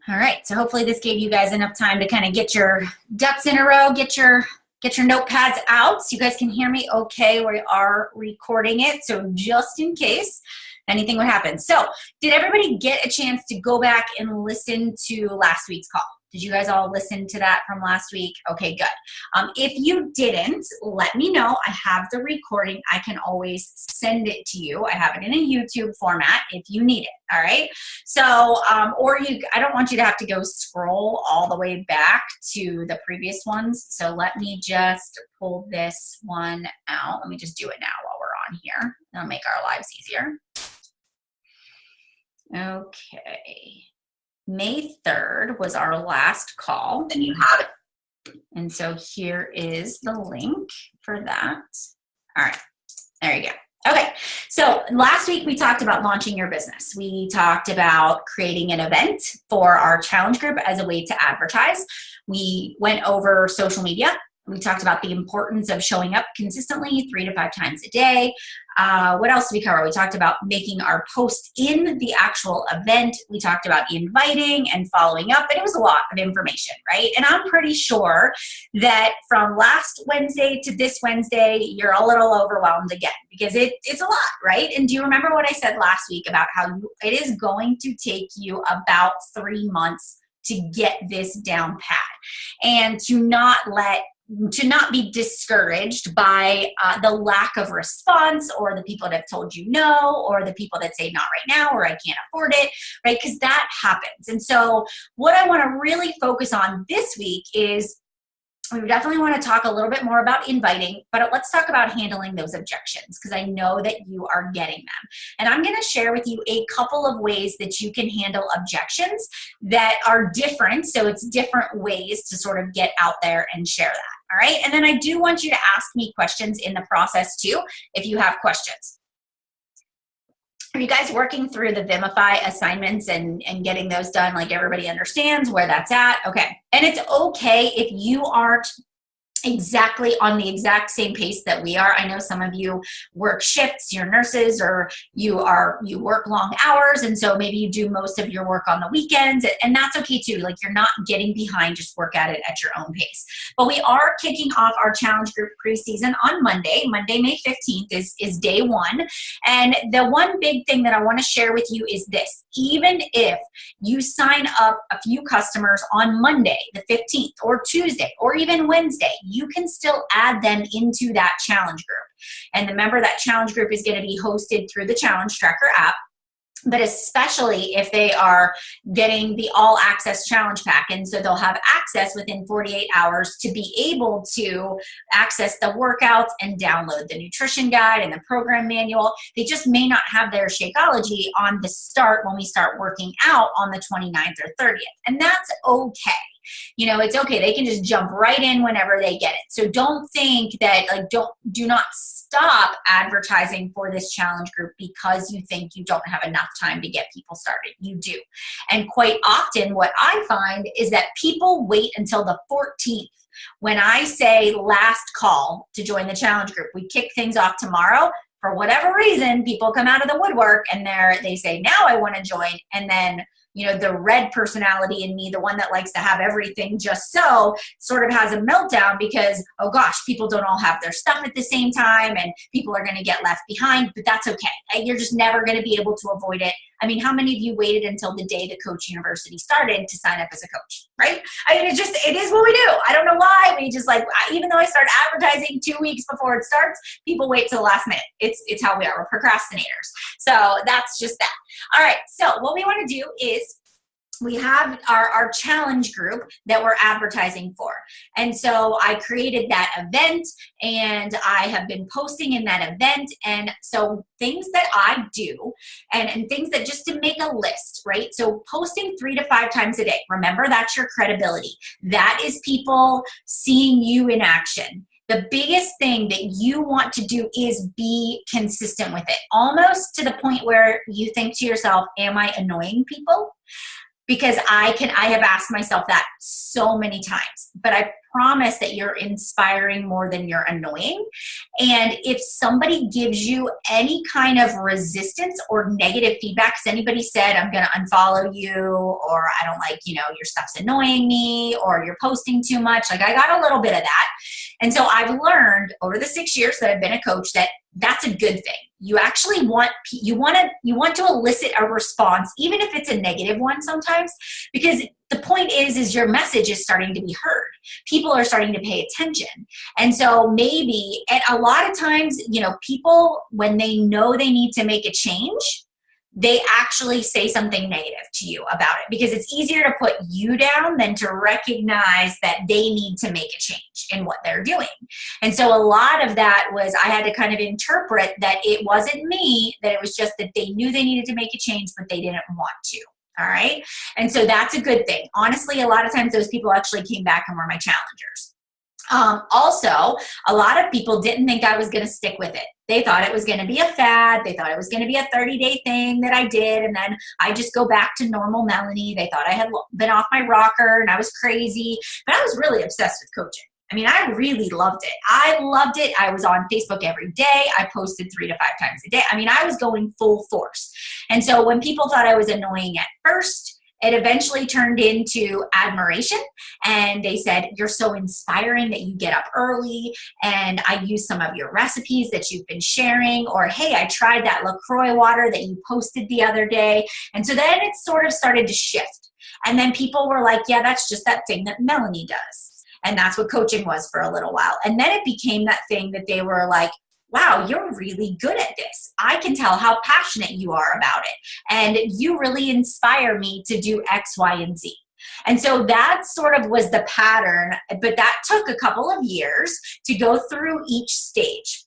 All right, so hopefully this gave you guys enough time to kind of get your ducks in a row, get your notepads out so you guys can hear me okay. We are recording it, so just in case anything would happen. So did everybody get a chance to go back and listen to last week's call? Did you guys all listen to that from last week? Okay, good. If you didn't, let me know. I have the recording. I can always send it to you. I have it in a YouTube format if you need it, all right? So, I don't want you to have to go scroll all the way back to the previous ones. So let me just pull this one out. Let me just do it now while we're on here. That'll make our lives easier. Okay. May 3rd was our last call. Then you have it. And so here is the link for that. All right, there you go. Okay, so last week we talked about launching your business. We talked about creating an event for our challenge group as a way to advertise. We went over social media. We talked about the importance of showing up consistently 3 to 5 times a day. What else did we cover? We talked about making our post in the actual event. We talked about inviting and following up, and it was a lot of information, right? And I'm pretty sure that from last Wednesday to this Wednesday, you're a little overwhelmed again because it's a lot, right? And do you remember what I said last week about how it is going to take you about 3 months to get this down pat, and to not be discouraged by the lack of response, or the people that have told you no, or the people that say not right now, or I can't afford it, right? Because that happens. And so what I want to really focus on this week is we definitely want to talk a little bit more about inviting, but let's talk about handling those objections, because I know that you are getting them. And I'm going to share with you a couple of ways that you can handle objections that are different. So it's different ways to sort of get out there and share that. All right. And then I do want you to ask me questions in the process too, if you have questions. Are you guys working through the Vimify assignments and getting those done? Like, everybody understands where that's at? Okay. And it's okay if you aren't exactly on the exact same pace that we are. I know some of you work shifts, you're nurses, or you work long hours, and so maybe you do most of your work on the weekends, and that's okay too. Like, you're not getting behind, just work at it at your own pace. But we are kicking off our challenge group preseason on Monday. Monday, May 15th is day 1. And the one big thing that I want to share with you is this: even if you sign up a few customers on Monday, the 15th, or Tuesday, or even Wednesday, you can still add them into that challenge group. And remember, that challenge group is going to be hosted through the Challenge Tracker app. But especially if they are getting the all access challenge pack. And so they'll have access within 48 hours to be able to access the workouts and download the nutrition guide and the program manual. They just may not have their Shakeology on the start when we start working out on the 29th or 30th. And that's okay. You know, it's okay. They can just jump right in whenever they get it. So don't think that, like, do not stop advertising for this challenge group because you think you don't have enough time to get people started. You do. And quite often what I find is that people wait until the 14th. When I say last call to join the challenge group, we kick things off tomorrow. For whatever reason, people come out of the woodwork and they say, now I want to join. And then, you know, the red personality in me, the one that likes to have everything just so, sort of has a meltdown because, oh gosh, people don't all have their stuff at the same time and people are going to get left behind, but that's okay. You're just never going to be able to avoid it. I mean, how many of you waited until the day the Coach University started to sign up as a coach, right? I mean, it is what we do. I don't know why. We just, like, even though I start advertising 2 weeks before it starts, people wait till the last minute. It's how we are. We're procrastinators. So that's just that. All right. So what we want to do is we have our challenge group that we're advertising for. And so I created that event and I have been posting in that event. And so things that I do and things that, just to make a list, right? So posting 3 to 5 times a day. Remember, that's your credibility. That is people seeing you in action. The biggest thing that you want to do is be consistent with it, almost to the point where you think to yourself, am I annoying people? because I have asked myself that so many times, but I promise that you're inspiring more than you're annoying. And if somebody gives you any kind of resistance or negative feedback, because anybody said, I'm going to unfollow you, or I don't like, your stuff's annoying me, or you're posting too much, like I got a little bit of that. And so I've learned over the 6 years that I've been a coach that that's a good thing. You actually want to elicit a response, even if it's a negative one sometimes, because the point is your message is starting to be heard. People are starting to pay attention. And so maybe, and a lot of times, people, when they know they need to make a change, they actually say something negative to you about it, because it's easier to put you down than to recognize that they need to make a change in what they're doing. And so a lot of that was, I had to kind of interpret that it wasn't me, that it was just that they knew they needed to make a change, but they didn't want to. All right. And so that's a good thing. Honestly, a lot of times those people actually came back and were my challengers. Also, a lot of people didn't think I was going to stick with it. They thought it was going to be a fad. They thought it was going to be a 30-day thing that I did, and then I just go back to normal Melanie. They thought I had been off my rocker and I was crazy, but I was really obsessed with coaching. I mean, I really loved it. I loved it. I was on Facebook every day. I posted 3 to 5 times a day. I mean, I was going full force. And so when people thought I was annoying at first, it eventually turned into admiration, and they said, you're so inspiring that you get up early, and I use some of your recipes that you've been sharing, or hey, I tried that LaCroix water that you posted the other day. And so then it sort of started to shift. And then people were like, yeah, that's just that thing that Melanie does. And that's what coaching was for a little while. And then it became that thing that they were like, wow, you're really good at this. I can tell how passionate you are about it. And you really inspire me to do X, Y, and Z. And so that sort of was the pattern, but that took a couple of years to go through each stage.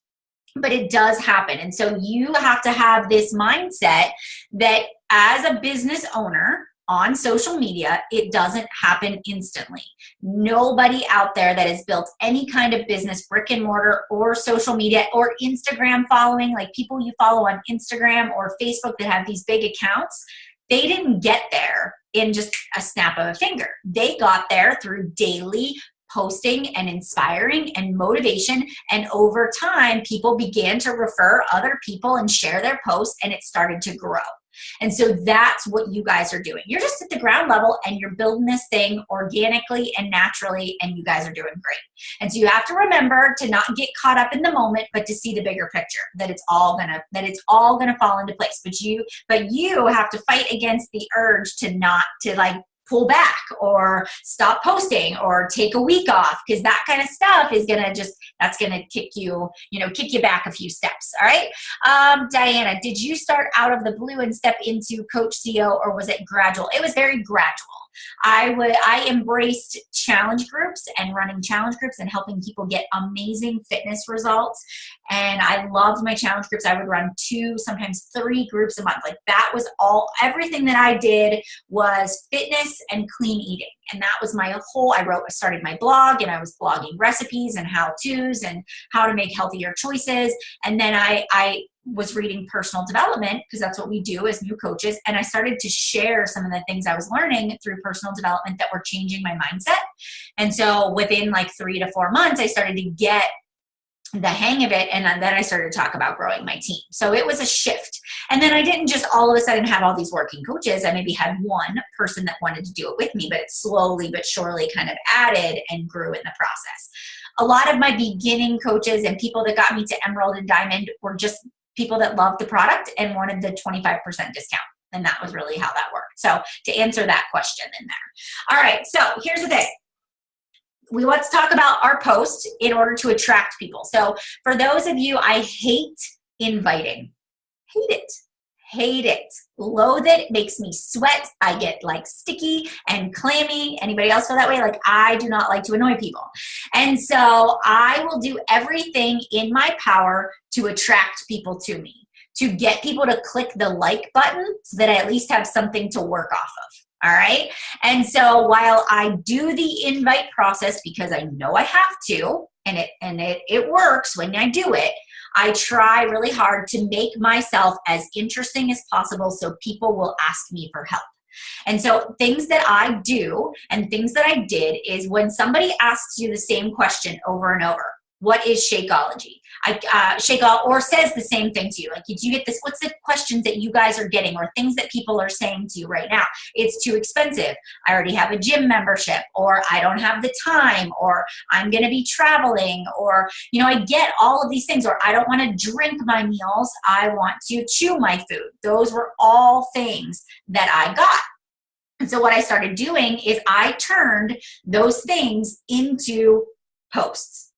But it does happen. And so you have to have this mindset that as a business owner, on social media, it doesn't happen instantly. Nobody out there that has built any kind of business, brick and mortar or social media or Instagram following, like people you follow on Instagram or Facebook that have these big accounts, they didn't get there in just a snap of a finger. They got there through daily posting and inspiring and motivation. And over time, people began to refer other people and share their posts, and it started to grow. And so that's what you guys are doing. You're just at the ground level and you're building this thing organically and naturally, and you guys are doing great. And so you have to remember to not get caught up in the moment, but to see the bigger picture, that it's all gonna fall into place. But you have to fight against the urge to pull back or stop posting or take a week off, because that kind of stuff is that's gonna kick you back a few steps. All right. Diana, did you start out of the blue and step into Coach CEO, or was it gradual? It was very gradual. I embraced challenge groups and running challenge groups and helping people get amazing fitness results. And I loved my challenge groups. I would run 2, sometimes 3 groups a month. Like that was everything that I did was fitness and clean eating. And that was I started my blog, and I was blogging recipes and how-tos and how to make healthier choices. And then I was reading personal development, because that's what we do as new coaches. And I started to share some of the things I was learning through personal development that were changing my mindset. And so within like 3 to 4 months, I started to get the hang of it. And then I started to talk about growing my team. So it was a shift. And then I didn't just all of a sudden have all these working coaches. I maybe had one person that wanted to do it with me, but it slowly but surely kind of added and grew in the process. A lot of my beginning coaches and people that got me to Emerald and Diamond were just people that loved the product and wanted the 25% discount. And that was really how that worked. So to answer that question in there. All right, so here's the thing. Let's talk about our post in order to attract people. So for those of you, I hate inviting. Hate it. Loathe it. Makes me sweat. I get like sticky and clammy. Anybody else feel that way? Like I do not like to annoy people. And so I will do everything in my power to attract people to me, to get people to click the like button so that I at least have something to work off of. All right. And so while I do the invite process, because I know I have to, and it works when I do it, I try really hard to make myself as interesting as possible so people will ask me for help. And so things that I do and things that I did is when somebody asks you the same question over and over, what is Shakeology? Or says the same thing to you. Like, did you get this? What's the questions that you guys are getting or things that people are saying to you right now? It's too expensive. I already have a gym membership, or I don't have the time, or I'm going to be traveling, or, you know, I get all of these things, or I don't want to drink my meals. I want to chew my food. Those were all things that I got. And so what I started doing is I turned those things into posts.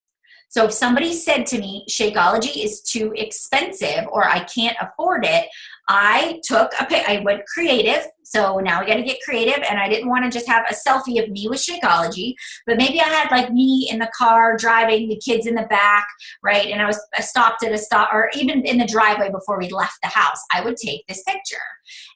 So if somebody said to me, Shakeology is too expensive or I can't afford it, I went creative. So now we got to get creative, and I didn't want to just have a selfie of me with Shakeology, but maybe I had like me in the car driving, the kids in the back, right? And I stopped at a stop, or even in the driveway before we left the house, I would take this picture.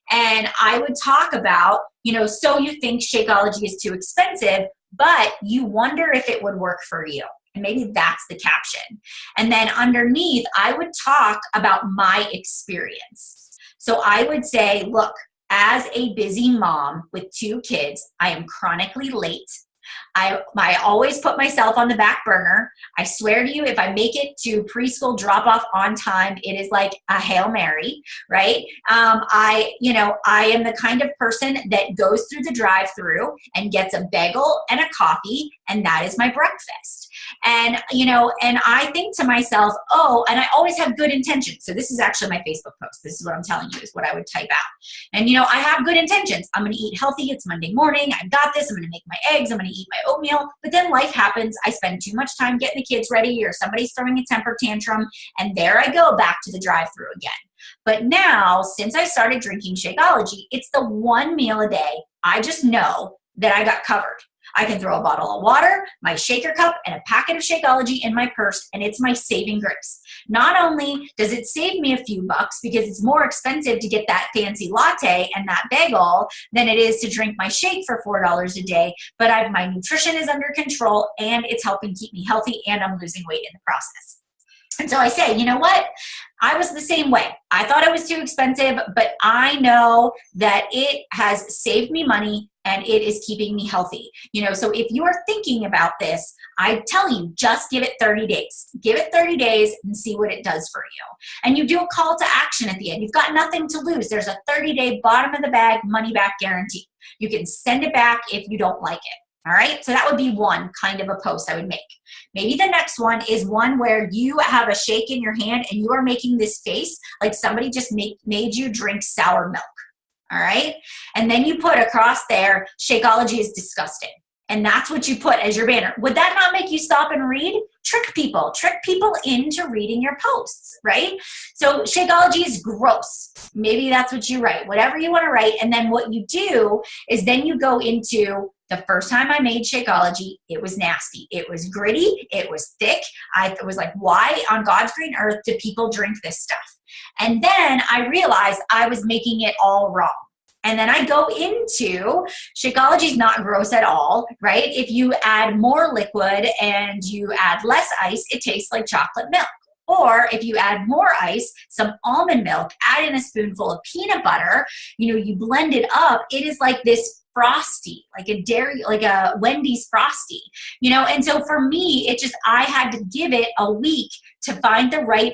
And I would talk about, you know, so you think Shakeology is too expensive, but you wonder if it would work for you. And maybe that's the caption. And then underneath, I would talk about my experience. So I would say, look, as a busy mom with 2 kids, I am chronically late. I always put myself on the back burner. I swear to you, if I make it to preschool drop off on time, it is like a Hail Mary, right? I am the kind of person that goes through the drive-through and gets a bagel and a coffee, and that is my breakfast. And, you know, and I think to myself, oh, and I always have good intentions. So this is actually my Facebook post. This is what I'm telling you is what I would type out. And, you know, I have good intentions. I'm going to eat healthy. It's Monday morning. I got this. I'm going to make my eggs. I'm going to eat my oatmeal. But then life happens. I spend too much time getting the kids ready, or somebody's throwing a temper tantrum, and there I go back to the drive-through again. But now, since I started drinking Shakeology, it's the one meal a day I just know that I got covered. I can throw a bottle of water, my shaker cup, and a packet of Shakeology in my purse, and it's my saving grace. Not only does it save me a few bucks because it's more expensive to get that fancy latte and that bagel than it is to drink my shake for $4 a day, but my nutrition is under control, and it's helping keep me healthy, and I'm losing weight in the process. And so I say, you know what? I was the same way. I thought it was too expensive, but I know that it has saved me money and it is keeping me healthy. You know, so if you are thinking about this, I tell you, just give it 30 days. Give it 30 days and see what it does for you. And you do a call to action at the end. You've got nothing to lose. There's a 30-day bottom of the bag money back guarantee. You can send it back if you don't like it. All right, so that would be one kind of a post I would make. Maybe the next one is one where you have a shake in your hand and you are making this face like somebody just made you drink sour milk. All right, and then you put across there, Shakeology is disgusting. And that's what you put as your banner. Would that not make you stop and read? Trick people into reading your posts, right? So Shakeology is gross. Maybe that's what you write, whatever you want to write. And then what you do is then you go into the first time I made Shakeology, it was nasty. It was gritty. It was thick. I was like, why on God's green earth do people drink this stuff? And then I realized I was making it all wrong. And then I go into, Shakeology is not gross at all, right? If you add more liquid and you add less ice, it tastes like chocolate milk. Or if you add more ice, some almond milk, add in a spoonful of peanut butter, you know, you blend it up, it is like this frosty, like a Wendy's frosty, you know? And so for me, I had to give it a week to find the right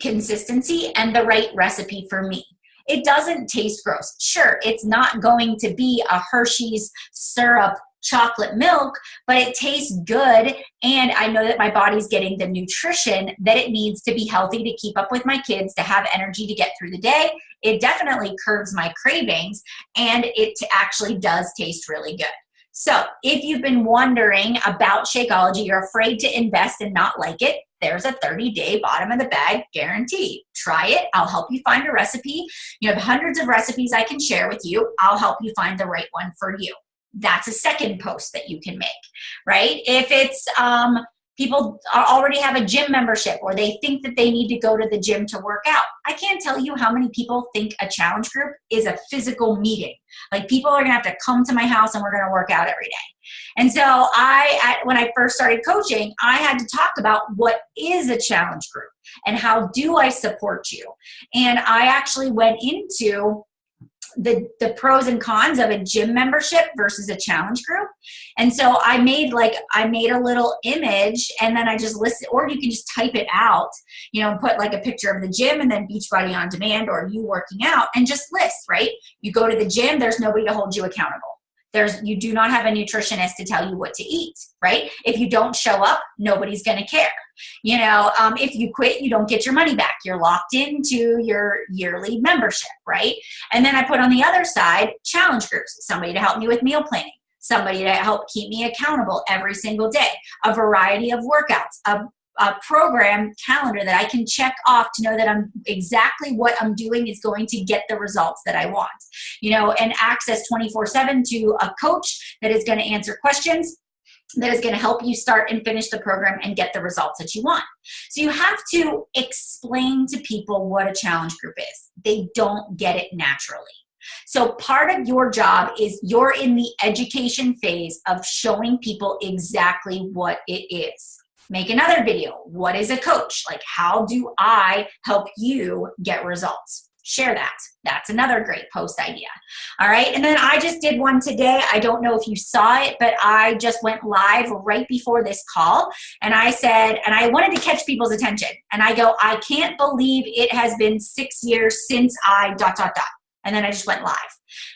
consistency and the right recipe for me. It doesn't taste gross. Sure, it's not going to be a Hershey's syrup chocolate milk, but it tastes good, and I know that my body's getting the nutrition that it needs to be healthy, to keep up with my kids, to have energy to get through the day. It definitely curbs my cravings, and it actually does taste really good. So if you've been wondering about Shakeology, you're afraid to invest and not like it, there's a 30-day bottom of the bag guarantee. Try it. I'll help you find a recipe. You have hundreds of recipes I can share with you. I'll help you find the right one for you. That's a second post that you can make, right? If it's people already have a gym membership, or they think that they need to go to the gym to work out. I can't tell you how many people think a challenge group is a physical meeting. Like, people are gonna have to come to my house and we're gonna work out every day. And so when I first started coaching, I had to talk about what is a challenge group and how do I support you. And I actually went into the pros and cons of a gym membership versus a challenge group. And so I made a little image, and then I just listed, or you can just type it out, you know, put like a picture of the gym and then Beachbody On Demand or you working out, and just list, right? You go to the gym, there's nobody to hold you accountable. You do not have a nutritionist to tell you what to eat, right? If you don't show up, nobody's going to care. You know, if you quit, you don't get your money back. You're locked into your yearly membership, right? And then I put on the other side, challenge groups, somebody to help me with meal planning, somebody to help keep me accountable every single day, a variety of workouts, a program calendar that I can check off to know that I'm exactly what I'm doing is going to get the results that I want, you know, and access 24/7 to a coach that is going to answer questions, that is going to help you start and finish the program and get the results that you want. So you have to explain to people what a challenge group is. They don't get it naturally. So part of your job is you're in the education phase of showing people exactly what it is. Make another video. What is a coach? Like, how do I help you get results? Share that. That's another great post idea. All right. And then I just did one today. I don't know if you saw it, but I just went live right before this call. And I said, and I wanted to catch people's attention. And I go, I can't believe it has been 6 years since I ... And then I just went live,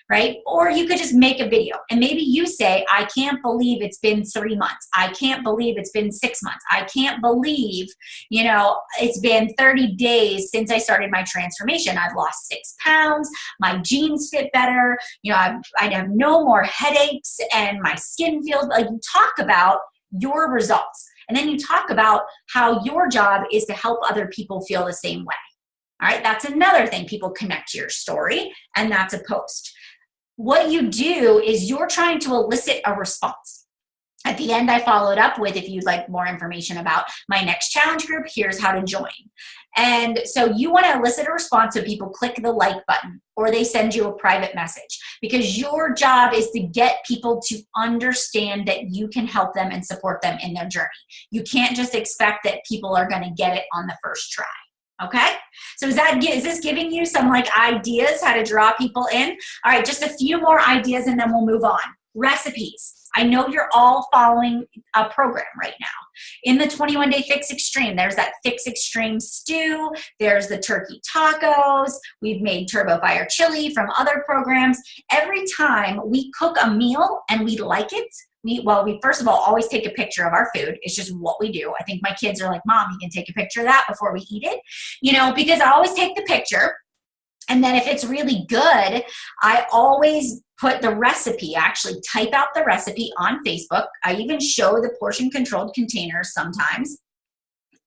right? Or you could just make a video and maybe you say, I can't believe it's been 3 months. I can't believe it's been 6 months. I can't believe, you know, it's been 30 days since I started my transformation. I've lost 6 pounds. My jeans fit better. You know, I have no more headaches and my skin feels like. You talk about your results. And then you talk about how your job is to help other people feel the same way. All right, that's another thing. People connect to your story, and that's a post. What you do is you're trying to elicit a response. At the end, I followed up with, if you'd like more information about my next challenge group, here's how to join. And so you want to elicit a response so people click the like button or they send you a private message, because your job is to get people to understand that you can help them and support them in their journey. You can't just expect that people are going to get it on the first try. Okay, so is this giving you some like ideas how to draw people in? All right, just a few more ideas and then we'll move on. Recipes. I know you're all following a program right now. In the 21-Day Fix Extreme, there's that Fix Extreme stew. There's the turkey tacos. We've made Turbo Fire chili from other programs. Every time we cook a meal and we like it, we first of all always take a picture of our food. It's just what we do. I think my kids are like, Mom, you can take a picture of that before we eat it, you know, because I always take the picture. And then if it's really good, I always put the recipe, actually type out the recipe on Facebook. I even show the portion controlled containers sometimes.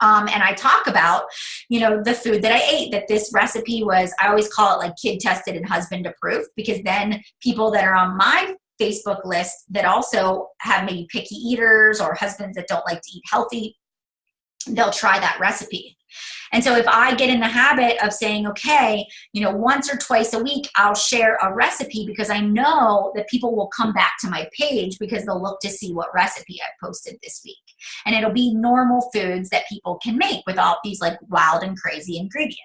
And I talk about, you know, the food that I ate, that this recipe was, I always call it like kid tested and husband approved, because then people that are on my Facebook list that also have maybe picky eaters or husbands that don't like to eat healthy, they'll try that recipe. And so if I get in the habit of saying, okay, you know, once or twice a week, I'll share a recipe, because I know that people will come back to my page because they'll look to see what recipe I posted this week. And it'll be normal foods that people can make without these like wild and crazy ingredients.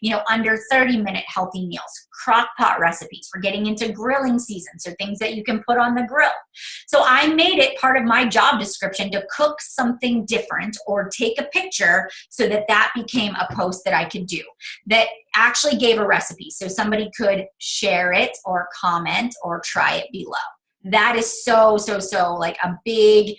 You know, under 30-minute healthy meals, crock pot recipes. We're getting into grilling season, so things that you can put on the grill. So I made it part of my job description to cook something different or take a picture, so that that became a post that I could do that actually gave a recipe. So somebody could share it or comment or try it below. That is so like a big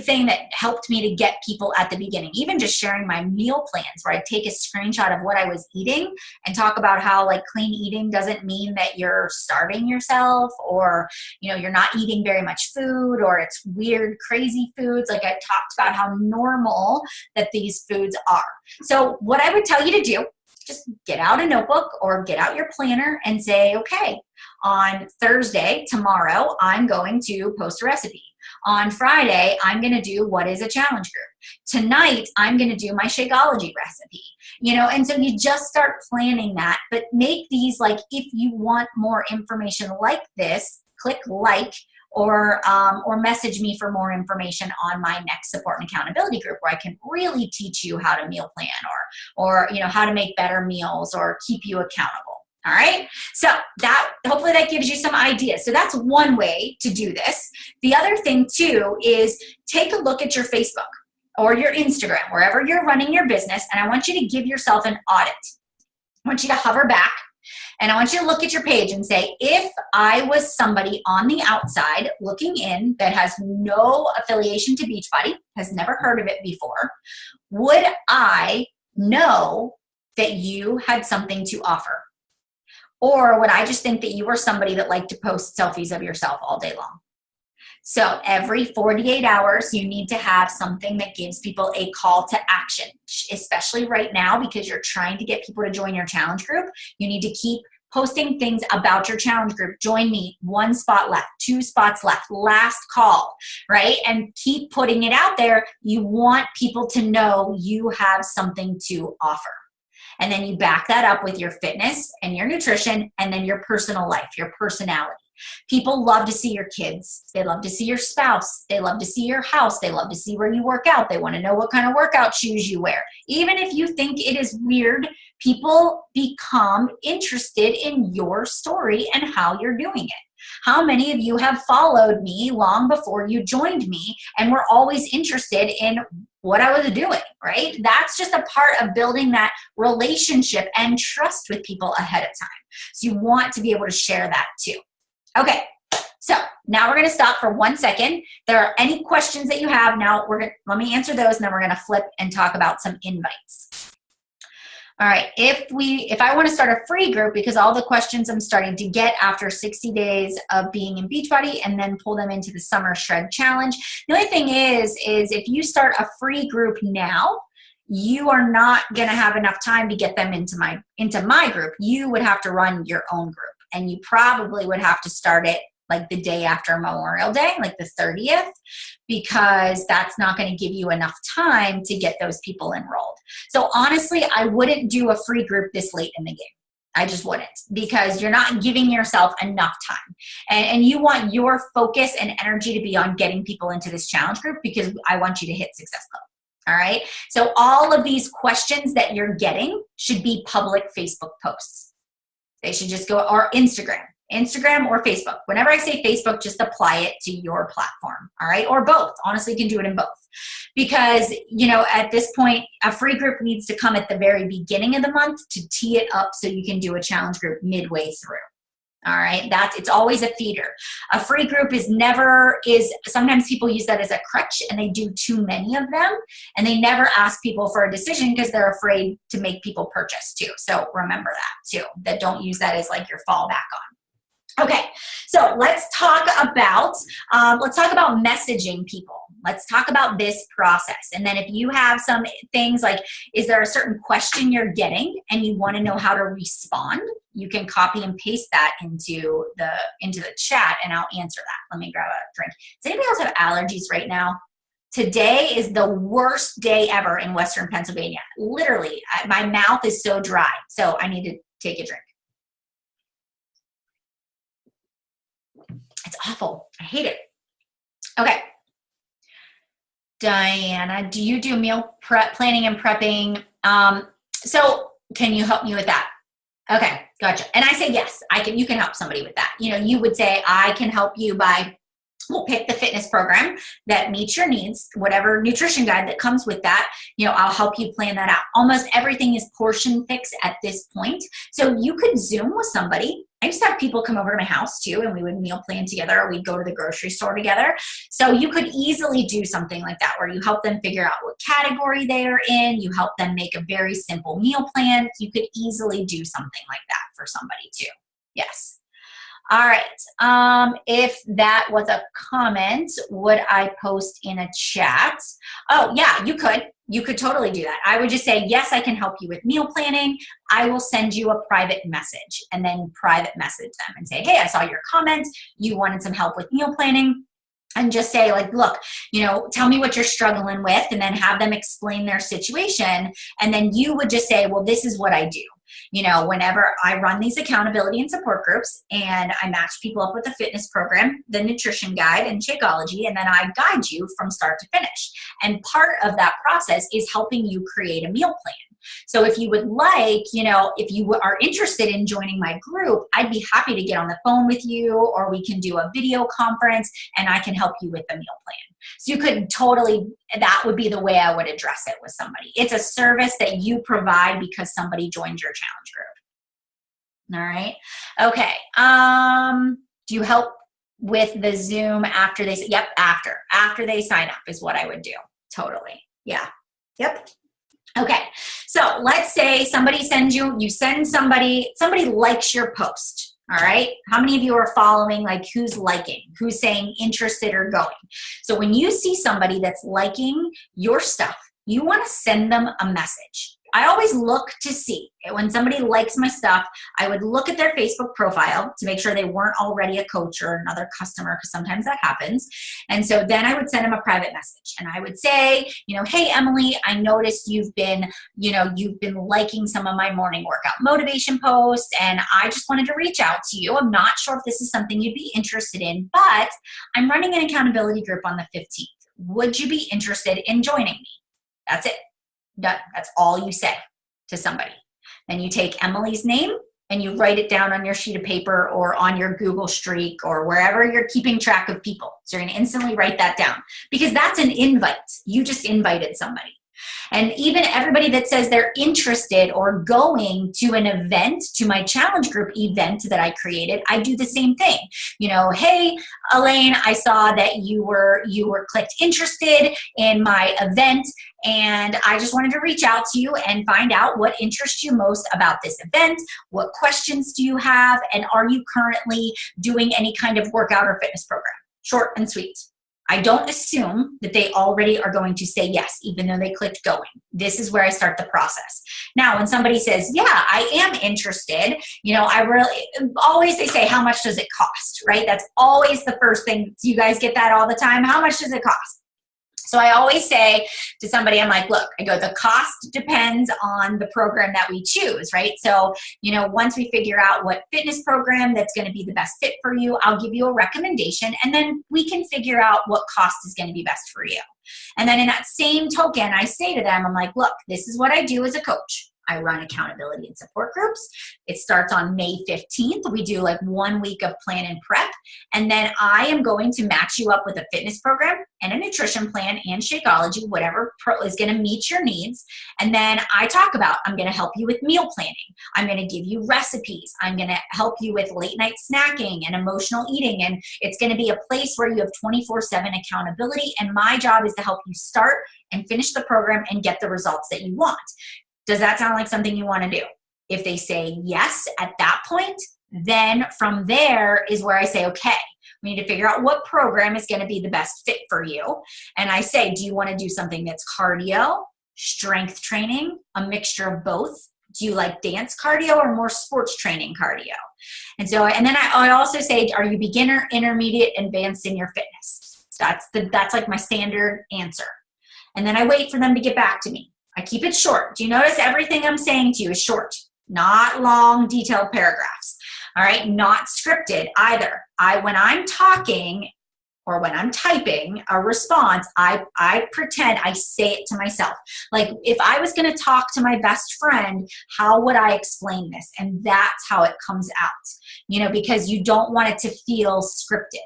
thing that helped me to get people at the beginning. Even just sharing my meal plans, where I take a screenshot of what I was eating and talk about how like clean eating doesn't mean that you're starving yourself, or, you know, you're not eating very much food, or it's weird, crazy foods. Like I talked about how normal that these foods are. So what I would tell you to do, just get out a notebook or get out your planner and say, okay, on Thursday, tomorrow, I'm going to post a recipe. On Friday, I'm going to do what is a challenge group. Tonight, I'm going to do my Shakeology recipe. You know, and so you just start planning that, but make these like, if you want more information like this, click like, or message me for more information on my next support and accountability group, where I can really teach you how to meal plan, or you know, how to make better meals or keep you accountable. All right, so that hopefully that gives you some ideas. So that's one way to do this. The other thing too is take a look at your Facebook or your Instagram, wherever you're running your business, and I want you to give yourself an audit. I want you to hover back, and I want you to look at your page and say, if I was somebody on the outside looking in that has no affiliation to Beachbody, has never heard of it before, would I know that you had something to offer? Or would I just think that you were somebody that liked to post selfies of yourself all day long? So every 48 hours, you need to have something that gives people a call to action, especially right now because you're trying to get people to join your challenge group. You need to keep posting things about your challenge group. Join me, 1 spot left, 2 spots left, last call, right? And keep putting it out there. You want people to know you have something to offer. And then you back that up with your fitness and your nutrition and then your personal life, your personality. People love to see your kids. They love to see your spouse. They love to see your house. They love to see where you work out. They want to know what kind of workout shoes you wear. Even if you think it is weird, people become interested in your story and how you're doing it. How many of you have followed me long before you joined me and were always interested in what I was doing, right? That's just a part of building that relationship and trust with people ahead of time. So you want to be able to share that too. Okay, so now we're going to stop for 1 second. If there are any questions that you have now, let me answer those, and then we're going to flip and talk about some invites. All right, if I want to start a free group, because all the questions I'm starting to get after 60 days of being in Beachbody and then pull them into the Summer Shred Challenge. The only thing is if you start a free group now, you are not going to have enough time to get them into my group. You would have to run your own group, and you probably would have to start it like the day after Memorial Day, like the 30th, because that's not going to give you enough time to get those people enrolled. So honestly, I wouldn't do a free group this late in the game. I just wouldn't, because you're not giving yourself enough time. And you want your focus and energy to be on getting people into this challenge group, because I want you to hit Success Club. All right. So all of these questions that you're getting should be public Facebook posts. They should just go, or Instagram or Facebook. Whenever I say Facebook, just apply it to your platform, all right? Or both. Honestly, you can do it in both. Because, at this point, a free group needs to come at the very beginning of the month to tee it up so you can do a challenge group midway through. All right, it's always a feeder. A free group sometimes people use that as a crutch, and they do too many of them, and they never ask people for a decision because they're afraid to make people purchase too. So remember that too, that don't use that as like your fallback on. Okay, so let's talk about messaging people. Let's talk about this process. And then if you have some things like, is there a certain question you're getting and you want to know how to respond, you can copy and paste that into the chat, and I'll answer that. Let me grab a drink. Does anybody else have allergies right now? Today is the worst day ever in Western Pennsylvania. Literally, my mouth is so dry, so I need to take a drink. It's awful. I hate it. Okay. Diana, do you do meal planning and prepping? So can you help me with that? Okay, gotcha. And I say yes, you can help somebody with that. You would say, I can help you by, we'll pick the fitness program that meets your needs, whatever nutrition guide that comes with that, I'll help you plan that out. Almost everything is portion fixed at this point. So you could Zoom with somebody. I used to have people come over to my house too, and we would meal plan together, or we'd go to the grocery store together. So you could easily do something like that, where you help them figure out what category they are in. You help them make a very simple meal plan. You could easily do something like that for somebody too. Yes. All right. If that was a comment, would I post in a chat? Oh, yeah, you could. You could totally do that. I would just say, yes, I can help you with meal planning. I will send you a private message, and then private message them and say, hey, I saw your comment. You wanted some help with meal planning. And just say, like, look, tell me what you're struggling with, and then have them explain their situation. And then you would just say, well, this is what I do. Whenever I run these accountability and support groups, and I match people up with the fitness program, the nutrition guide, and Shakeology, and then I guide you from start to finish. And part of that process is helping you create a meal plan. So if you would like, if you are interested in joining my group, I'd be happy to get on the phone with you, or we can do a video conference and I can help you with the meal plan. So you could totally, that would be the way I would address it with somebody. It's a service that you provide because somebody joined your challenge group. All right. Okay. Do you help with the Zoom after they, yep, after they sign up is what I would do. Totally. Yeah. Yep. Okay. So let's say somebody sends you send somebody likes your post. All right. How many of you are following, like who's liking, who's saying interested or going? So when you see somebody that's liking your stuff, you want to send them a message. I always look to see when somebody likes my stuff. I would look at their Facebook profile to make sure they weren't already a coach or another customer, because sometimes that happens. And so then I would send them a private message and I would say, hey, Emily, I noticed you've been liking some of my morning workout motivation posts, and I just wanted to reach out to you. I'm not sure if this is something you'd be interested in, but I'm running an accountability group on the 15th. Would you be interested in joining me? That's it. Done. That's all you say to somebody. Then you take Emily's name and you write it down on your sheet of paper or on your Google Streak or wherever you're keeping track of people. So you're going to instantly write that down, because that's an invite. You just invited somebody. And even everybody that says they're interested or going to an event, to my challenge group event that I created, I do the same thing. Hey, Elaine, I saw that you were clicked interested in my event, and I just wanted to reach out to you and find out what interests you most about this event. What questions do you have? And are you currently doing any kind of workout or fitness program? Short and sweet. I don't assume that they already are going to say yes, even though they clicked going. This is where I start the process. Now, when somebody says, yeah, I am interested, I really, always they say, how much does it cost, right? That's always the first thing. You guys get that all the time. How much does it cost? So I always say to somebody, I'm like, look, I go, the cost depends on the program that we choose, right? So, once we figure out what fitness program that's going to be the best fit for you, I'll give you a recommendation, and then we can figure out what cost is going to be best for you. And then in that same token, I say to them, I'm like, look, this is what I do as a coach. I run accountability and support groups. It starts on May 15th. We do like 1 week of plan and prep. And then I am going to match you up with a fitness program and a nutrition plan and Shakeology, whatever is going to meet your needs. And then I talk about, I'm going to help you with meal planning. I'm going to give you recipes. I'm going to help you with late night snacking and emotional eating. And it's going to be a place where you have 24/7 accountability. And my job is to help you start and finish the program and get the results that you want. Does that sound like something you want to do? If they say yes at that point, then from there is where I say, okay, we need to figure out what program is going to be the best fit for you. And I say, do you want to do something that's cardio, strength training, a mixture of both? Do you like dance cardio or more sports training cardio? And then I also say, are you beginner, intermediate, advanced in your fitness? That's like my standard answer. And then I wait for them to get back to me. I keep it short. Do you notice everything I'm saying to you is short, not long, detailed paragraphs? All right, not scripted either. When I'm talking or when I'm typing a response, I pretend I say it to myself. Like if I was going to talk to my best friend, how would I explain this? And that's how it comes out, because you don't want it to feel scripted.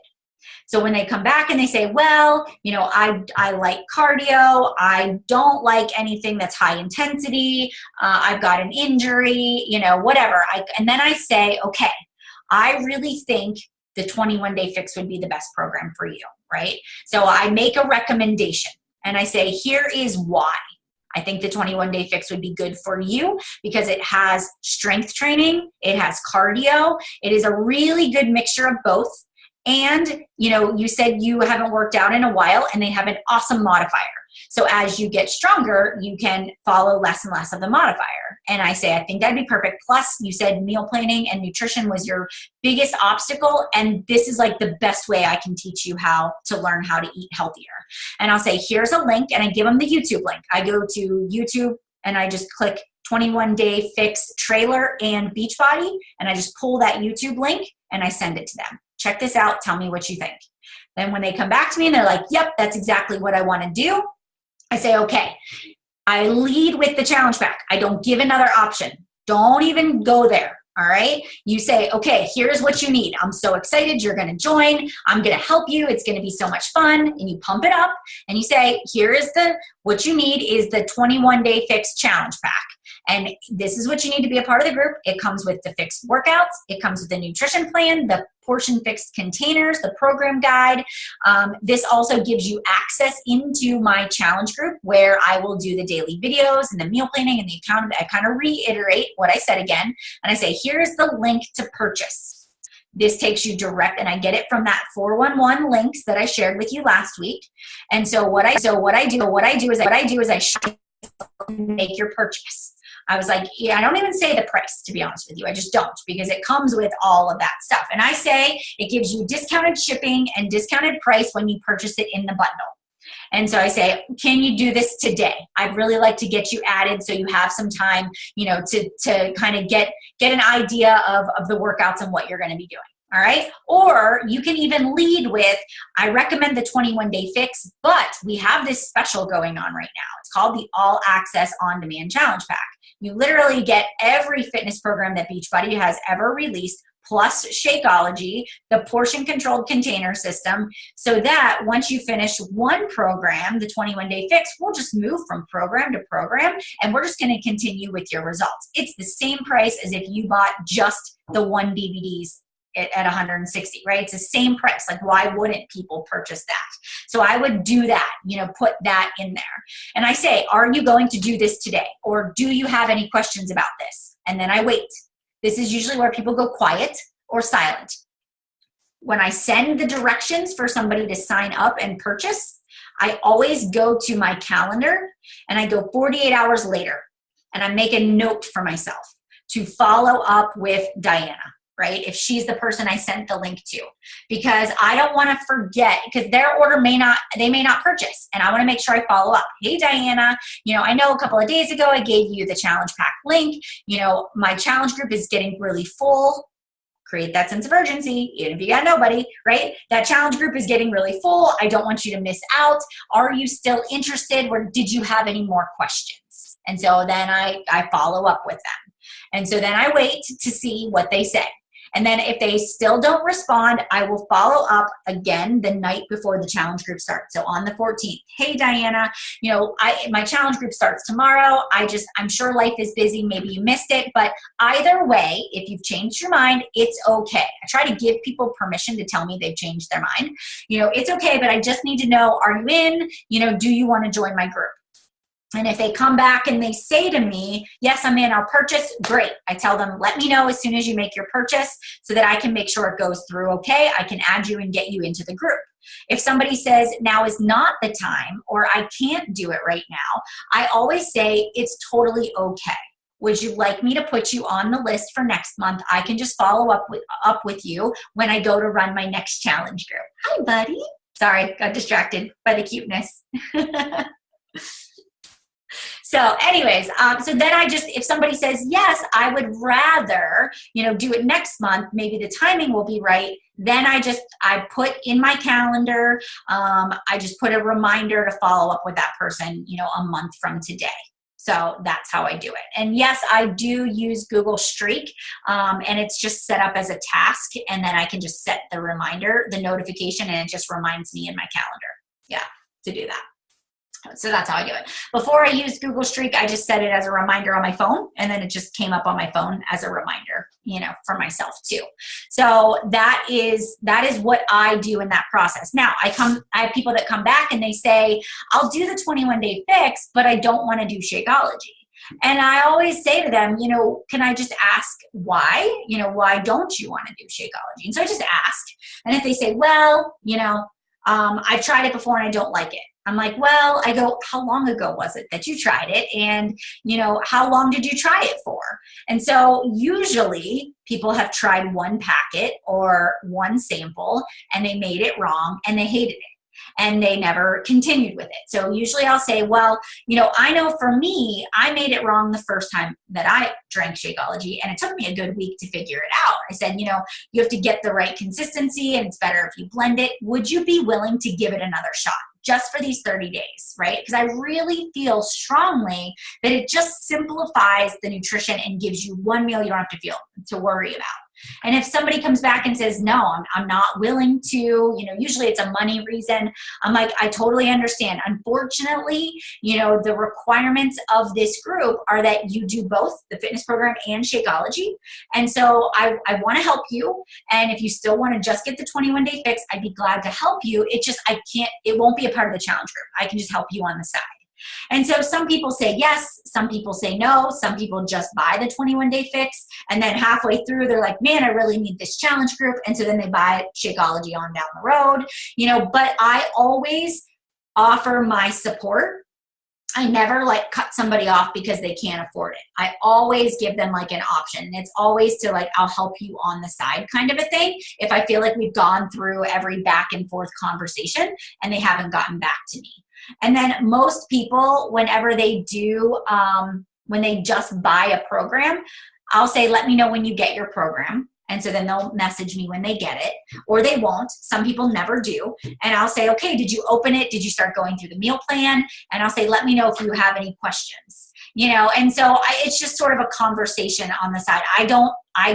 So when they come back and they say, well, I like cardio. I don't like anything that's high intensity. I've got an injury, whatever. And then I say, okay, I really think the 21-day fix would be the best program for you, right? So I make a recommendation and I say, here is why. I think the 21-day fix would be good for you because it has strength training. It has cardio. It is a really good mixture of both. And, you said you haven't worked out in a while and they have an awesome modifier. So as you get stronger, you can follow less and less of the modifier. And I say, I think that'd be perfect. Plus, you said meal planning and nutrition was your biggest obstacle. And this is like the best way I can teach you how to learn how to eat healthier. And I'll say, here's a link. And I give them the YouTube link. I go to YouTube and I just click 21-day fix trailer and Beachbody. And I just pull that YouTube link and I send it to them. Check this out. Tell me what you think. Then when they come back to me and they're like, yep, that's exactly what I want to do. I say, okay, I lead with the challenge pack. I don't give another option. Don't even go there. All right. You say, okay, here's what you need. I'm so excited. You're going to join. I'm going to help you. It's going to be so much fun. And you pump it up and you say, what you need is the 21-day fix challenge pack. And this is what you need to be a part of the group. It comes with the fixed workouts. It comes with the nutrition plan, the portion fixed containers, the program guide. This also gives you access into my challenge group where I will do the daily videos and the meal planning and the account. I kind of reiterate what I said again. And I say, here's the link to purchase. This takes you direct, and I get it from that 411 links that I shared with you last week. And so what I do is I make your purchase. I was like, yeah, I don't even say the price, to be honest with you. I just don't, because it comes with all of that stuff. And I say it gives you discounted shipping and discounted price when you purchase it in the bundle. And so I say, can you do this today? I'd really like to get you added so you have some time, to kind of get an idea of the workouts and what you're going to be doing. All right. Or you can even lead with, I recommend the 21-day fix, but we have this special going on right now. It's called the All Access On-Demand Challenge Pack. You literally get every fitness program that Beachbody has ever released, plus Shakeology, the portion controlled container system, so that once you finish one program, the 21-day fix, we'll just move from program to program, and we're just going to continue with your results. It's the same price as if you bought just the one DVDs at 160, right? It's the same price. Like, why wouldn't people purchase that? So I would do that, put that in there. And I say, are you going to do this today? Or do you have any questions about this? And then I wait. This is usually where people go quiet or silent. When I send the directions for somebody to sign up and purchase, I always go to my calendar and I go 48 hours later and I make a note for myself to follow up with Diana. Right? If she's the person I sent the link to, because I don't want to forget, because their order may not purchase. And I want to make sure I follow up. Hey, Diana, I know a couple of days ago, I gave you the challenge pack link. My challenge group is getting really full. Create that sense of urgency, even if you got nobody, right? That challenge group is getting really full. I don't want you to miss out. Are you still interested? Or did you have any more questions? And so then I follow up with them. And so then I wait to see what they say. And then if they still don't respond, I will follow up again the night before the challenge group starts. So on the 14th, hey, Diana, my challenge group starts tomorrow. I'm sure life is busy. Maybe you missed it. But either way, if you've changed your mind, it's okay. I try to give people permission to tell me they've changed their mind. It's okay, but I just need to know, are you in? Do you want to join my group? And if they come back and they say to me, yes, I'm in, I'll purchase, great. I tell them, let me know as soon as you make your purchase so that I can make sure it goes through okay. I can add you and get you into the group. If somebody says now is not the time or I can't do it right now, I always say it's totally okay. Would you like me to put you on the list for next month? I can just follow up with you when I go to run my next challenge group. Hi, buddy. Sorry, got distracted by the cuteness. So anyways, so then if somebody says, yes, I would rather, do it next month, maybe the timing will be right. Then I put in my calendar, I just put a reminder to follow up with that person, a month from today. So that's how I do it. And yes, I do use Google Streak, and it's just set up as a task. And then I can just set the reminder, the notification, and it just reminds me in my calendar, to do that. So that's how I do it. Before I used Google Streak, I just set it as a reminder on my phone, and then it just came up on my phone as a reminder, for myself too. So that is what I do in that process. Now I have people that come back and they say, I'll do the 21-day fix, but I don't want to do Shakeology. And I always say to them, can I just ask why? Why don't you want to do Shakeology? And so I just ask. And if they say, well, I've tried it before and I don't like it. I'm like, well, I go, how long ago was it that you tried it? And, how long did you try it for? And so usually people have tried one packet or one sample and they made it wrong and they hated it and they never continued with it. So usually I'll say, well, I know for me, I made it wrong the first time that I drank Shakeology, and it took me a good week to figure it out. I said, you have to get the right consistency and it's better if you blend it. Would you be willing to give it another shot? just for these 30 days, right? Because I really feel strongly that it just simplifies the nutrition and gives you one meal you don't have to worry about. And if somebody comes back and says, no, I'm not willing to, usually it's a money reason. I'm like, I totally understand. Unfortunately, the requirements of this group are that you do both the fitness program and Shakeology. And so I want to help you. And if you still want to just get the 21-day fix, I'd be glad to help you. It won't be a part of the challenge group. I can just help you on the side. And so some people say yes, some people say no, some people just buy the 21-day fix, and then halfway through they're like, man, I really need this challenge group, and so then they buy Shakeology on down the road, but I always offer my support. I never cut somebody off because they can't afford it. I always give them an option. And it's always to I'll help you on the side kind of a thing if I feel like we've gone through every back and forth conversation and they haven't gotten back to me. And then most people, whenever they do, when they just buy a program, I'll say, let me know when you get your program. And so then they'll message me when they get it, or they won't. Some people never do. And I'll say, okay, did you open it? Did you start going through the meal plan? And I'll say, let me know if you have any questions. And so it's just sort of a conversation on the side. I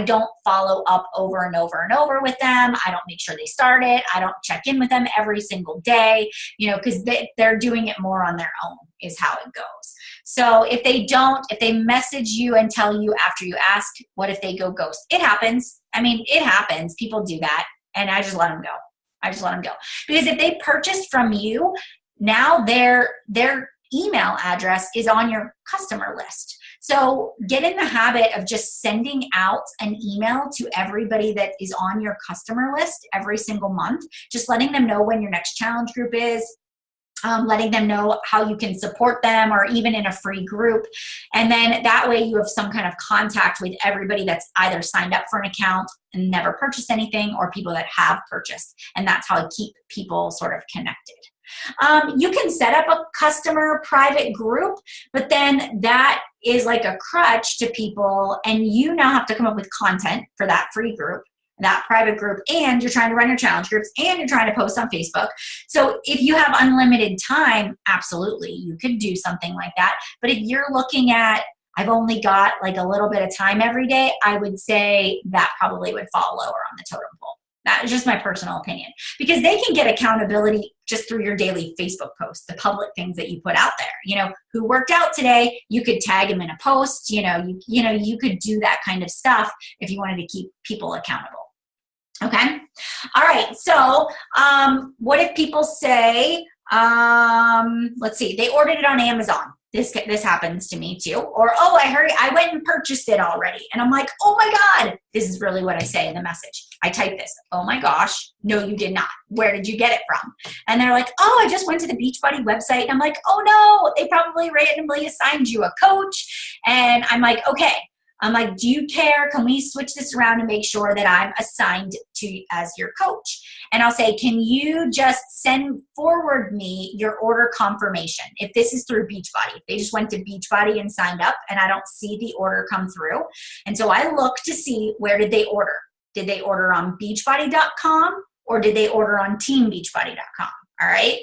don't follow up over and over and over with them. I don't make sure they start it. I don't check in with them every single day, because they're doing it more on their own is how it goes. So if they message you and tell you after you ask, what if they go ghost? It happens. It happens. People do that. And I just let them go. Because if they purchased from you, now their email address is on your customer list. So get in the habit of just sending out an email to everybody that is on your customer list every single month, just letting them know when your next challenge group is, letting them know how you can support them, or even in a free group. And then that way you have some kind of contact with everybody that's either signed up for an account and never purchased anything, or people that have purchased. And that's how I keep people sort of connected. You can set up a customer private group, but then that is like a crutch to people, and you now have to come up with content for that free group, that private group, and you're trying to run your challenge groups, and you're trying to post on Facebook. So if you have unlimited time, absolutely, you could do something like that. But if you're looking at, I've only got a little bit of time every day, I would say that probably would fall lower on the totem pole. That is just my personal opinion, because they can get accountability just through your daily Facebook posts, the public things that you put out there. Who worked out today? You could tag them in a post. You could do that kind of stuff if you wanted to keep people accountable. Okay. All right. So, what if people say, let's see, they ordered it on Amazon. This happens to me too. Or, oh, I went and purchased it already. And I'm like, oh my God, this is really what I say in the message. I type this, oh my gosh, no, you did not. Where did you get it from? And they're like, oh, I just went to the Beachbody website. And I'm like, oh no, they probably randomly assigned you a coach. And I'm like, okay. I'm like, do you care? Can we switch this around and make sure that I'm assigned to as your coach? And I'll say, can you just forward me your order confirmation? If this is through Beachbody, if they just went to Beachbody and signed up and I don't see the order come through. And so I look to see, where did they order? Did they order on beachbody.com or did they order on teambeachbody.com? All right.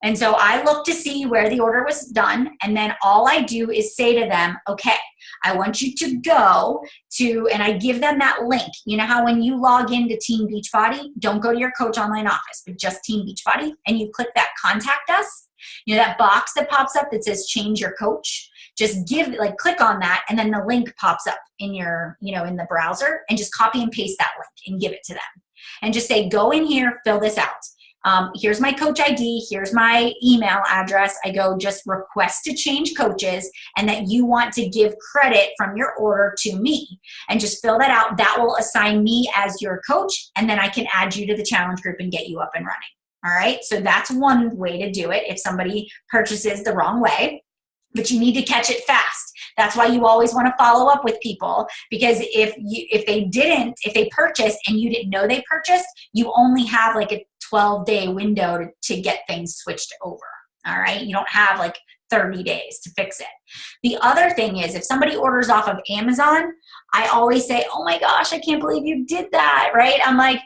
And so I look to see where the order was done. And then all I do is say to them, okay, I want you to go to, and I give them that link. You know how when you log into Team Beachbody, don't go to your coach online office, but just Team Beachbody, and you click that contact us, that box that pops up that says change your coach, just click on that, and then the link pops up in your, in the browser, and just copy and paste that link and give it to them. And just say, go in here, fill this out. Here's my coach ID, here's my email address. I go just request to change coaches, and that you want to give credit from your order to me, and just fill that out. That will assign me as your coach, and then I can add you to the challenge group and get you up and running. All right. So that's one way to do it if somebody purchases the wrong way, but you need to catch it fast. That's why you always want to follow up with people, because if they purchased and you didn't know they purchased, you only have a 12-day window to get things switched over. All right. You don't have 30 days to fix it. The other thing is, if somebody orders off of Amazon, I always say, oh my gosh, I can't believe you did that, right? I'm like,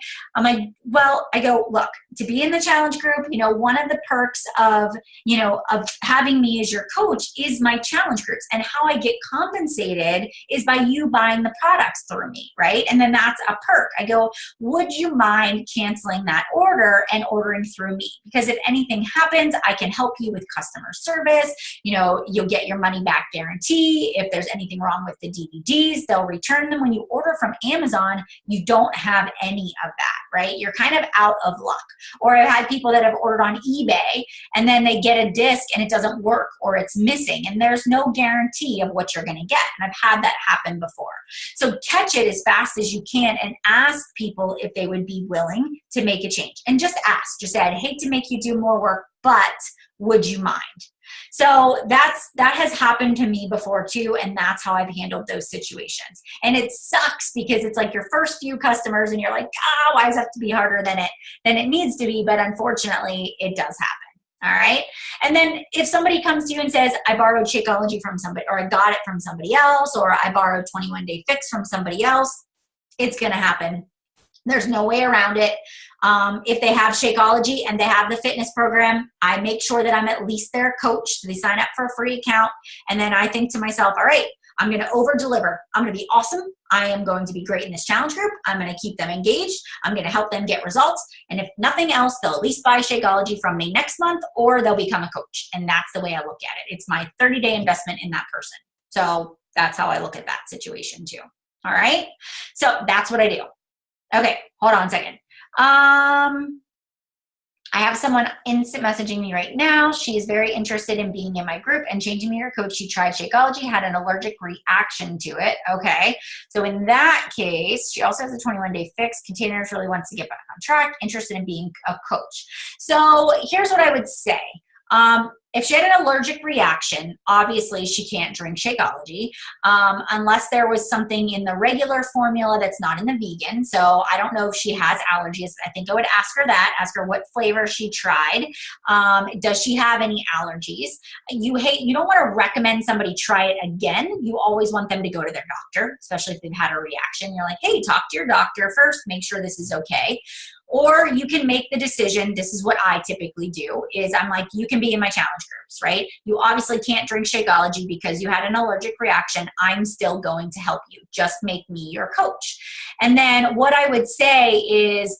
well, I go, look, to be in the challenge group, you know, one of the perks of, you know, of having me as your coach is my challenge groups, and how I get compensated is by you buying the products through me, right? And then that's a perk. I go, would you mind canceling that order and ordering through me? Because if anything happens, I can help you with customer service. You know, you'll get your money back guarantee. If there's anything wrong with the DVDs, they'll return them. When you order from Amazon, you don't have any of that, right? You're kind of out of luck. Or I've had people that have ordered on eBay and then they get a disc and it doesn't work, or it's missing, and there's no guarantee of what you're going to get. And I've had that happen before. So catch it as fast as you can and ask people if they would be willing to make a change. And just ask. Just say, I'd hate to make you do more work, but would you mind? So that has happened to me before too, and that's how I've handled those situations. And it sucks because it's like your first few customers and you're like, why does it have to be harder than it needs to be? But unfortunately, it does happen. All right. And then if somebody comes to you and says, I borrowed Shakeology from somebody, or I got it from somebody else, or I borrowed 21 Day Fix from somebody else, it's going to happen. There's no way around it. If they have Shakeology and they have the fitness program, I make sure that I'm at least their coach. So they sign up for a free account. And then I think to myself, all right, I'm going to over deliver. I'm going to be awesome. I am going to be great in this challenge group. I'm going to keep them engaged. I'm going to help them get results. And if nothing else, they'll at least buy Shakeology from me next month, or they'll become a coach. And that's the way I look at it. It's my 30-day investment in that person. So that's how I look at that situation too. All right. So that's what I do. Okay, hold on a second. I have someone instant messaging me right now. She is very interested in being in my group and changing me to her coach. She tried Shakeology, had an allergic reaction to it. Okay, so in that case, she also has a 21 Day Fix. Containers, really wants to get back on track, interested in being a coach. So here's what I would say. If she had an allergic reaction, obviously she can't drink Shakeology unless there was something in the regular formula that's not in the vegan. So I don't know if she has allergies. I think I would ask her that, ask her what flavor she tried. Does she have any allergies? You don't want to recommend somebody try it again. You always want them to go to their doctor, especially if they've had a reaction. You're like, hey, talk to your doctor first, make sure this is okay. Or you can make the decision, this is what I typically do, is I'm like, you can be in my challenge groups, right? You obviously can't drink Shakeology because you had an allergic reaction. I'm still going to help you. Just make me your coach. And then what I would say is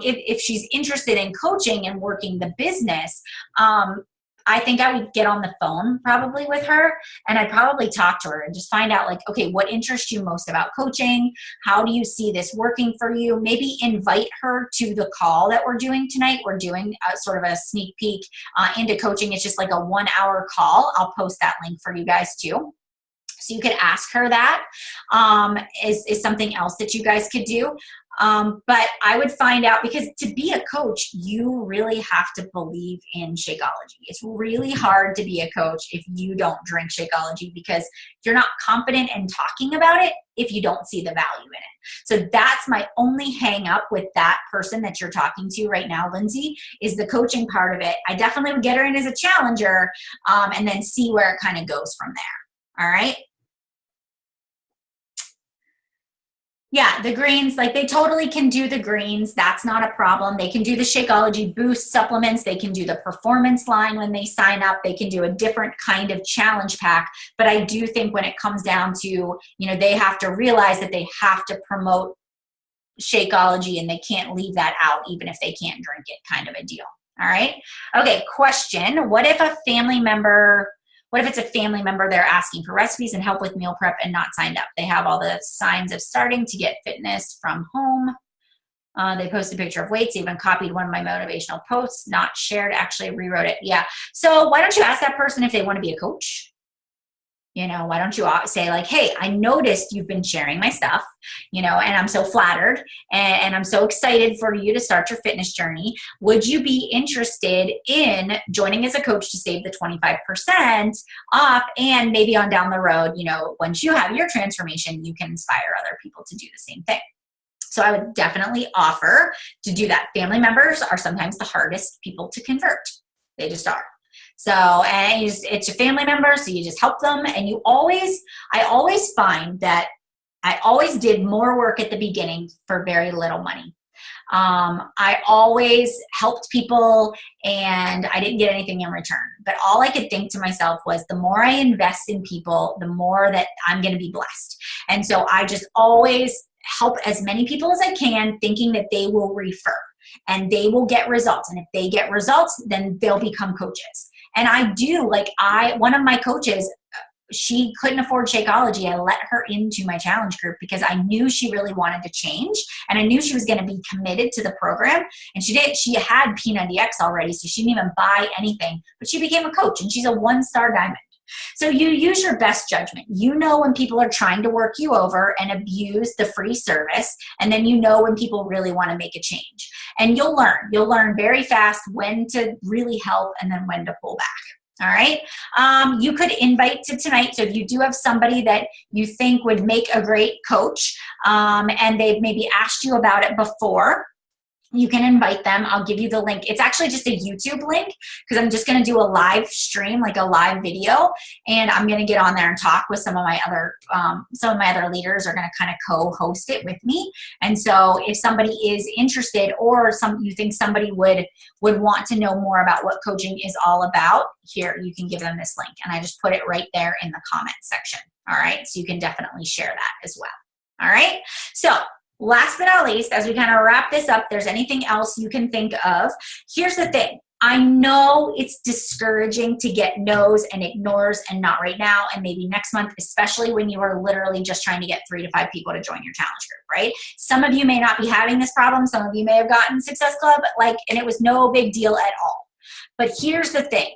if she's interested in coaching and working the business, I think I would get on the phone probably with her, and I'd probably talk to her and just find out, like, okay, what interests you most about coaching? How do you see this working for you? Maybe invite her to the call that we're doing tonight. We're doing sort of a sneak peek into coaching. It's just like a 1-hour call. I'll post that link for you guys too. So you could ask her that is something else that you guys could do. But I would find out, because to be a coach, you really have to believe in Shakeology. It's really hard to be a coach if you don't drink Shakeology, because you're not confident in talking about it if you don't see the value in it. So that's my only hang up with that person that you're talking to right now, Lindsay, is the coaching part of it. I definitely would get her in as a challenger and then see where it kind of goes from there. All right. Yeah, the greens, like they totally can do the greens. That's not a problem. They can do the Shakeology Boost supplements. They can do the performance line when they sign up. They can do a different kind of challenge pack. But I do think when it comes down to, they have to realize that they have to promote Shakeology and they can't leave that out even if they can't drink it, kind of a deal. All right. Okay, question. What if it's a family member they're asking for recipes and help with meal prep and not signed up? They have all the signs of starting to get fitness from home. They posted a picture of weights, even copied one of my motivational posts, not shared, actually rewrote it. Yeah. So why don't you ask that person if they want to be a coach? Why don't you say like, hey, I noticed you've been sharing my stuff, and I'm so flattered and I'm so excited for you to start your fitness journey. Would you be interested in joining as a coach to save the 25% off? And maybe on down the road, once you have your transformation, you can inspire other people to do the same thing. So I would definitely offer to do that. Family members are sometimes the hardest people to convert. They just are. So, and it's your family member, so you just help them. And I always find that I always did more work at the beginning for very little money. I always helped people and I didn't get anything in return. But all I could think to myself was the more I invest in people, the more that I'm going to be blessed. And so I just always help as many people as I can, thinking that they will refer and they will get results. And if they get results, then they'll become coaches. And I do, one of my coaches, she couldn't afford Shakeology. I let her into my challenge group because I knew she really wanted to change and I knew she was going to be committed to the program. And she did. She had P90X already, so she didn't even buy anything, but she became a coach and she's a 1-star diamond. So you use your best judgment. You know when people are trying to work you over and abuse the free service, and then you know when people really want to make a change. And you'll learn. You'll learn very fast when to really help and then when to pull back. All right. You could invite to tonight. So if you do have somebody that you think would make a great coach and they've maybe asked you about it before, you can invite them. I'll give you the link. It's actually just a YouTube link because I'm just going to do a live stream, like a live video, and I'm going to get on there and talk with some of my other leaders are going to kind of co-host it with me. And so if somebody is interested or you think somebody would want to know more about what coaching is all about, here, you can give them this link. And I just put it right there in the comments section. All right. So you can definitely share that as well. All right. So last but not least, as we kind of wrap this up, there's anything else you can think of. Here's the thing. I know it's discouraging to get no's and ignores and not right now and maybe next month, especially when you are literally just trying to get 3 to 5 people to join your challenge group, right? Some of you may not be having this problem. Some of you may have gotten Success Club, and it was no big deal at all. But here's the thing.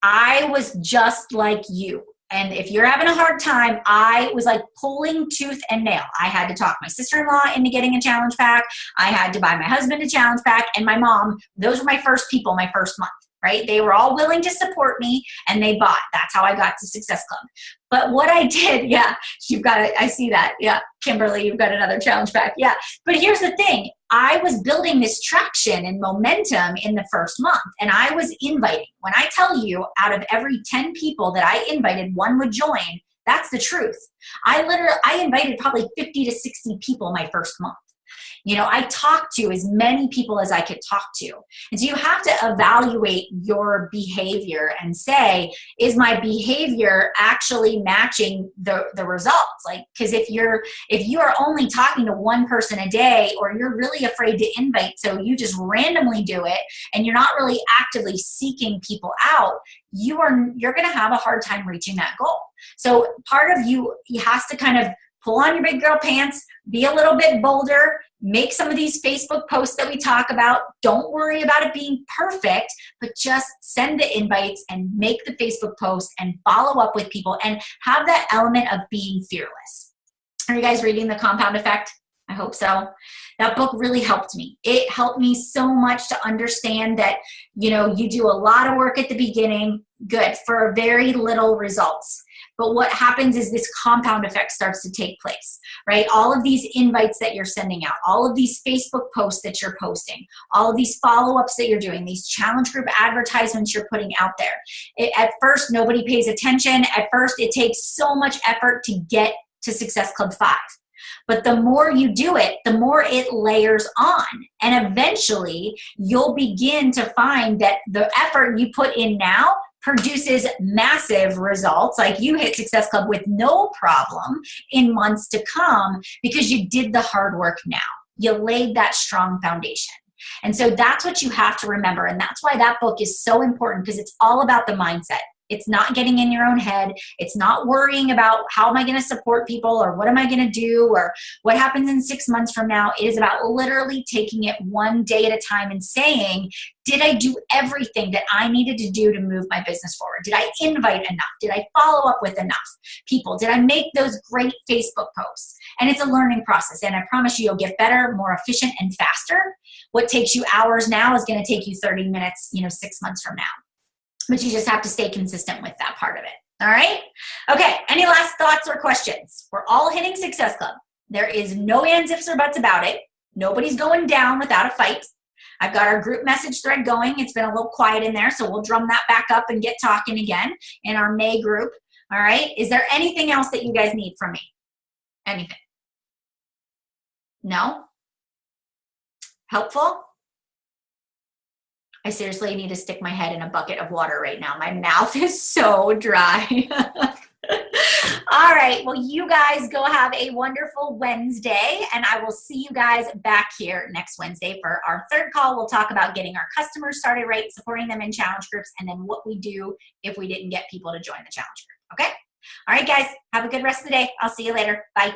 I was just like you. And if you're having a hard time, I was like pulling tooth and nail. I had to talk my sister-in-law into getting a challenge pack. I had to buy my husband a challenge pack and my mom. Those were my first people, my first month, right? They were all willing to support me and they bought. That's how I got to Success Club. But what I did, yeah, you've got it. I see that. Yeah, Kimberly, you've got another challenge pack. Yeah. But here's the thing. I was building this traction and momentum in the first month, and I was inviting. When I tell you out of every 10 people that I invited, 1 would join, that's the truth. I invited probably 50 to 60 people my first month. I talked to as many people as I could talk to. And so you have to evaluate your behavior and say, is my behavior actually matching the results? Because if you are only talking to 1 person a day, or you're really afraid to invite, so you just randomly do it and you're not really actively seeking people out, you're going to have a hard time reaching that goal. So part of you has to kind of pull on your big girl pants, be a little bit bolder, make some of these Facebook posts that we talk about. Don't worry about it being perfect, but just send the invites and make the Facebook post and follow up with people and have that element of being fearless. Are you guys reading The Compound Effect? I hope so. That book really helped me. It helped me so much to understand that, you do a lot of work at the beginning, good, for very little results. But what happens is this compound effect starts to take place, right? All of these invites that you're sending out, all of these Facebook posts that you're posting, all of these follow-ups that you're doing, these challenge group advertisements you're putting out there. At first, nobody pays attention. At first, it takes so much effort to get to Success Club 5. But the more you do it, the more it layers on. And eventually, you'll begin to find that the effort you put in now produces massive results. Like you hit Success Club with no problem in months to come because you did the hard work now. You laid that strong foundation. And so that's what you have to remember. And that's why that book is so important, because it's all about the mindset. It's not getting in your own head. It's not worrying about how am I going to support people or what am I going to do or what happens in 6 months from now. It is about literally taking it one day at a time and saying, did I do everything that I needed to do to move my business forward? Did I invite enough? Did I follow up with enough people? Did I make those great Facebook posts? And it's a learning process. And I promise you, you'll get better, more efficient, and faster. What takes you hours now is going to take you 30 minutes, 6 months from now. But you just have to stay consistent with that part of it. All right? Okay, any last thoughts or questions? We're all hitting Success Club. There is no ands, ifs, or buts about it. Nobody's going down without a fight. I've got our group message thread going. It's been a little quiet in there, so we'll drum that back up and get talking again in our May group. All right. Is there anything else that you guys need from me? Anything? No? Helpful? I seriously need to stick my head in a bucket of water right now. My mouth is so dry. All right. Well, you guys go have a wonderful Wednesday, and I will see you guys back here next Wednesday for our third call. We'll talk about getting our customers started right, supporting them in challenge groups, and then what we do if we didn't get people to join the challenge group. Okay? All right, guys. Have a good rest of the day. I'll see you later. Bye.